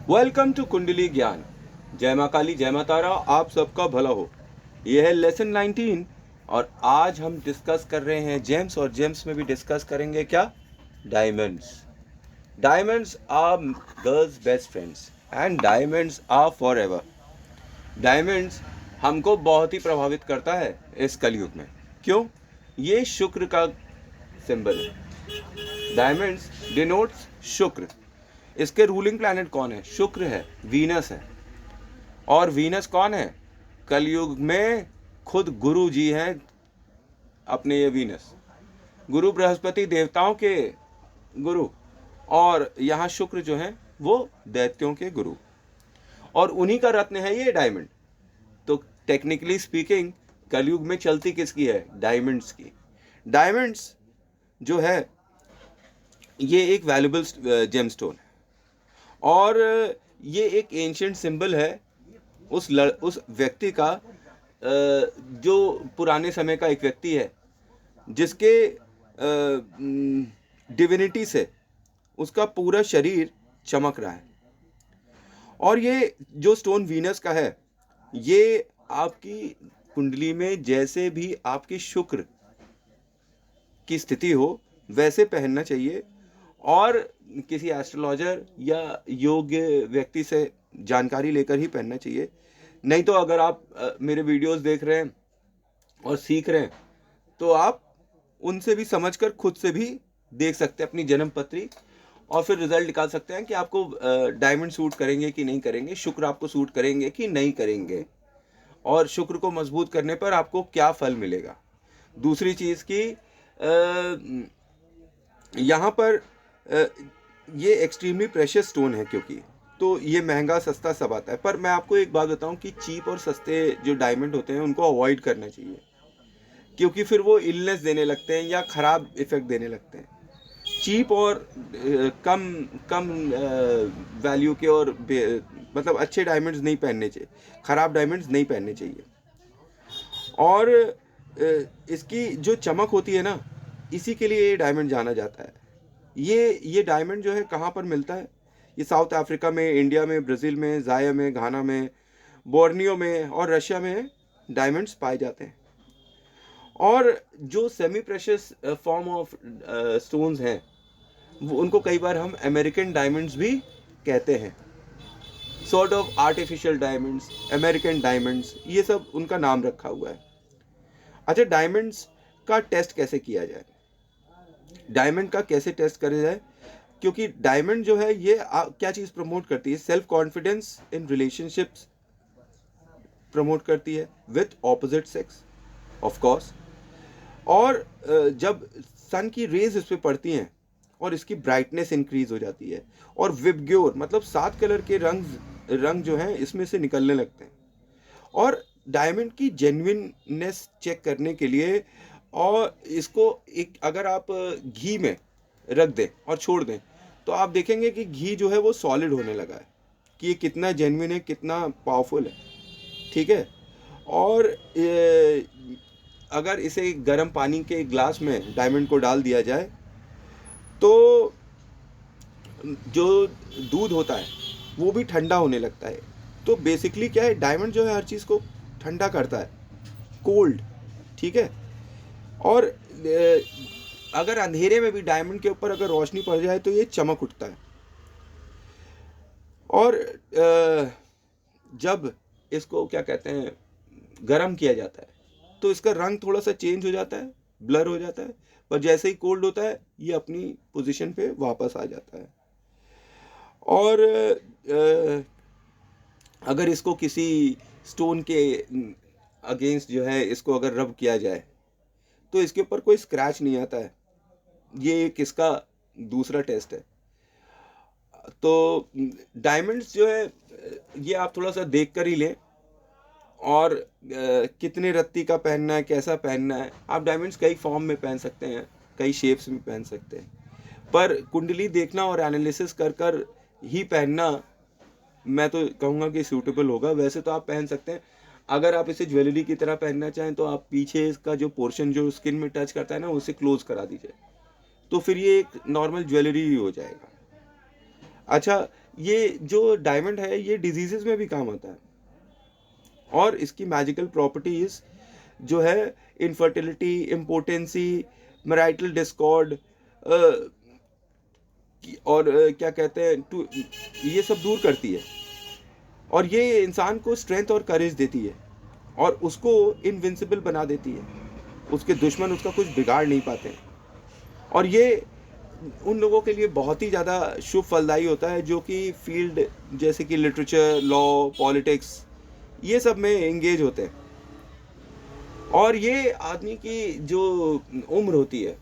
Welcome to कुंडली ज्ञान। जय माँ काली, जय माँ तारा, आप सबका भला हो। यह है लेसन 19 और आज हम डिस्कस कर रहे हैं जेम्स, और जेम्स में भी डिस्कस करेंगे क्या? Diamonds. Diamonds are girls best friends and diamonds are forever. Diamonds हमको बहुत ही प्रभावित करता है इस कलयुग में। क्यों? ये शुक्र का सिंबल है। डायमंड्स डिनोट्स शुक्र। इसके रूलिंग प्लैनेट कौन है? शुक्र है, वीनस है। और वीनस कौन है? कलयुग में खुद गुरु जी हैं अपने। ये वीनस गुरु बृहस्पति देवताओं के गुरु, और यहाँ शुक्र जो है वो दैत्यों के गुरु, और उन्हीं का रत्न है ये डायमंड। तो टेक्निकली स्पीकिंग कलयुग में चलती किसकी है? डायमंड्स की। डायमंड्स जो है ये एक वैल्यूबल जेमस्टोन है, और ये एक एंशिएंट सिंबल है उस व्यक्ति का, जो पुराने समय का एक व्यक्ति है जिसके डिविनिटी से उसका पूरा शरीर चमक रहा है। और ये जो स्टोन वीनस का है, ये आपकी कुंडली में जैसे भी आपकी शुक्र की स्थिति हो वैसे पहनना चाहिए, और किसी एस्ट्रोलॉजर या योग्य व्यक्ति से जानकारी लेकर ही पहनना चाहिए। नहीं तो अगर आप मेरे वीडियोस देख रहे हैं और सीख रहे हैं तो आप उनसे भी समझकर खुद से भी देख सकते हैं अपनी जन्म पत्री, और फिर रिजल्ट निकाल सकते हैं कि आपको डायमंड सूट करेंगे कि नहीं करेंगे, शुक्र आपको सूट करेंगे कि नहीं करेंगे, और शुक्र को मजबूत करने पर आपको क्या फल मिलेगा। दूसरी चीज़ की यहाँ पर ये एक्सट्रीमली प्रेशियस स्टोन है, क्योंकि तो ये महंगा सस्ता सब आता है। पर मैं आपको एक बात बताऊं कि चीप और सस्ते जो डायमंड होते हैं उनको अवॉइड करना चाहिए, क्योंकि फिर वो इलनेस देने लगते हैं या ख़राब इफेक्ट देने लगते हैं। चीप और कम कम वैल्यू के और मतलब अच्छे डायमंड्स नहीं पहनने चाहिए, ख़राब डायमंड्स नहीं पहनने चाहिए। और इसकी जो चमक होती है ना, इसी के लिए ये डायमंड जाना जाता है। ये डायमंड जो है कहाँ पर मिलता है? ये साउथ अफ्रीका में, इंडिया में, ब्राज़ील में, जाया में, घाना में, बोर्नियो में और रशिया में डायमंड्स पाए जाते हैं। और जो semi precious form of stones हैं वो उनको कई बार हम अमेरिकन डायमंड्स भी कहते हैं। Sort of artificial diamonds, American diamonds, ये सब उनका नाम रखा हुआ है। अच्छा, डायमंड्स का टेस्ट कैसे किया जाए? डायमंड का कैसे टेस्ट करा जाए? क्योंकि डायमंड जो है ये क्या चीज़ प्रमोट करती है? Self confidence in relationships promote करती है with opposite sex, of course. और जब सन की रेज इस पे पड़ती हैं और इसकी ब्राइटनेस इंक्रीज हो जाती है, और विबग्योर मतलब 7 कलर के रंग जो हैं इसमें से निकलने लगते हैं। और डायमंड की जेन्युइननेस चेक करने के लिए, और इसको एक अगर आप घी में रख दें और छोड़ दें तो आप देखेंगे कि घी जो है वो सॉलिड होने लगा है, कि ये कितना जेन्युइन है, कितना पावरफुल है। ठीक है। और अगर इसे गर्म पानी के ग्लास में डायमंड को डाल दिया जाए तो जो दूध होता है वो भी ठंडा होने लगता है। तो बेसिकली क्या है, डायमंड जो है हर चीज़ को ठंडा करता है, कोल्ड। ठीक है। और अगर अंधेरे में भी डायमंड के ऊपर अगर रोशनी पड़ जाए तो ये चमक उठता है। और जब इसको क्या कहते हैं, गर्म किया जाता है तो इसका रंग थोड़ा सा चेंज हो जाता है, ब्लर हो जाता है, पर जैसे ही कोल्ड होता है ये अपनी पोजीशन पे वापस आ जाता है। और अगर इसको किसी स्टोन के अगेंस्ट जो है इसको अगर रब किया जाए तो इसके ऊपर कोई स्क्रैच नहीं आता है। ये एक इसका दूसरा टेस्ट है। तो डायमंड्स जो है ये आप थोड़ा सा देख कर ही लें, और कितने रत्ती का पहनना है, कैसा पहनना है। आप डायमंड्स कई फॉर्म में पहन सकते हैं, कई शेप्स में पहन सकते हैं, पर कुंडली देखना और एनालिसिस कर कर ही पहनना मैं तो कहूँगा कि सूटेबल होगा। वैसे तो आप पहन सकते हैं, अगर आप इसे ज्वेलरी की तरह पहनना चाहें तो आप पीछे इसका जो पोर्शन जो स्किन में टच करता है ना उसे क्लोज करा दीजिए, तो फिर ये एक नॉर्मल ज्वेलरी ही हो जाएगा। अच्छा, ये जो डायमंड है ये डिजीजेस में भी काम आता है, और इसकी मैजिकल प्रॉपर्टीज जो है इनफर्टिलिटी, इम्पोटेंसी, मैरिटल डिस्कॉर्ड और क्या कहते हैं टू, ये सब दूर करती है, और ये इंसान को स्ट्रेंथ और करेज देती है, और उसको इनविंसिबल बना देती है, उसके दुश्मन उसका कुछ बिगाड़ नहीं पाते हैं। और ये उन लोगों के लिए बहुत ही ज़्यादा शुभ फलदायी होता है जो कि फील्ड जैसे कि लिटरेचर, लॉ, पॉलिटिक्स, ये सब में एंगेज होते हैं। और ये आदमी की जो उम्र होती है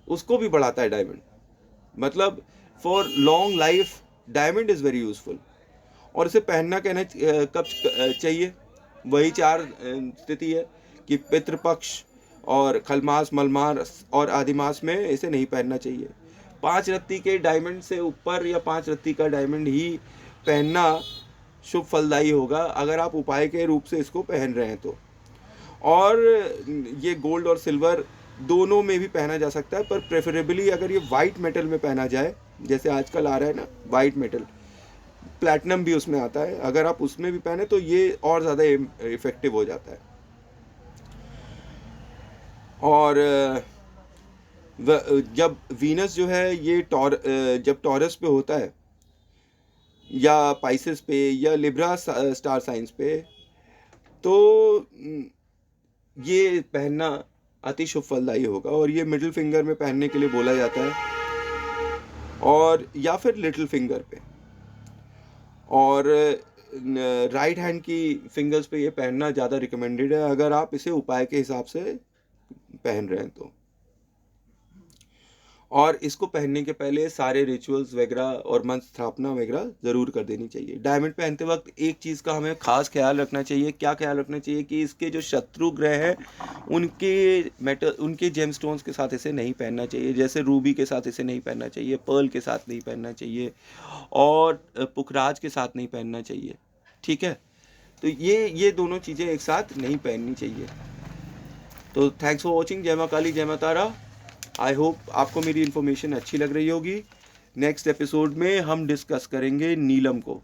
उसको भी बढ़ाता है डायमंड, मतलब for long life diamond is very useful. और इसे पहनना कहना कब चाहिए, वही 4 स्थिति है कि पितृपक्ष और खलमास, मलमास और आदिमास में इसे नहीं पहनना चाहिए। 5 रत्ती के डायमंड से ऊपर या 5 रत्ती का डायमंड ही पहनना शुभ फलदायी होगा अगर आप उपाय के रूप से इसको पहन रहे हैं तो। और ये गोल्ड और सिल्वर दोनों में भी पहना जा सकता है, पर प्रेफरेबली अगर ये वाइट मेटल में पहना जाए, जैसे आजकल आ रहा है ना वाइट मेटल, प्लैटिनम भी उसमें आता है, अगर आप उसमें भी पहने तो ये और ज़्यादा इफेक्टिव हो जाता है। और जब वीनस जो है ये जब टॉरस पे होता है या पाइसेस पे या लिब्रा स्टार साइंस पे, तो ये पहनना अति शुभ फलदायी होगा, और ये मिडिल फिंगर में पहनने के लिए बोला जाता है, और या फिर लिटिल फिंगर पे, और राइट हैंड की फिंगर्स पे ये पहनना ज़्यादा रिकमेंडेड है अगर आप इसे उपाय के हिसाब से पहन रहे हैं तो। और इसको पहनने के पहले सारे रिचुअल्स वगैरह और मंत्र स्थापना वगैरह ज़रूर कर देनी चाहिए। डायमंड पहनते वक्त एक चीज़ का हमें खास ख्याल रखना चाहिए। क्या ख्याल रखना चाहिए कि इसके जो शत्रु ग्रह हैं उनके जेमस्टोन्स के साथ इसे नहीं पहनना चाहिए, जैसे रूबी के साथ इसे नहीं पहनना चाहिए, पर्ल के साथ नहीं पहनना चाहिए, और पुखराज के साथ नहीं पहनना चाहिए। ठीक है, तो ये दोनों चीज़ें एक साथ नहीं पहननी चाहिए। तो थैंक्स फॉर वॉचिंग। जय माँ काली, जय माँ तारा। आई होप आपको मेरी इन्फॉर्मेशन अच्छी लग रही होगी। नेक्स्ट एपिसोड में हम डिस्कस करेंगे नीलम को।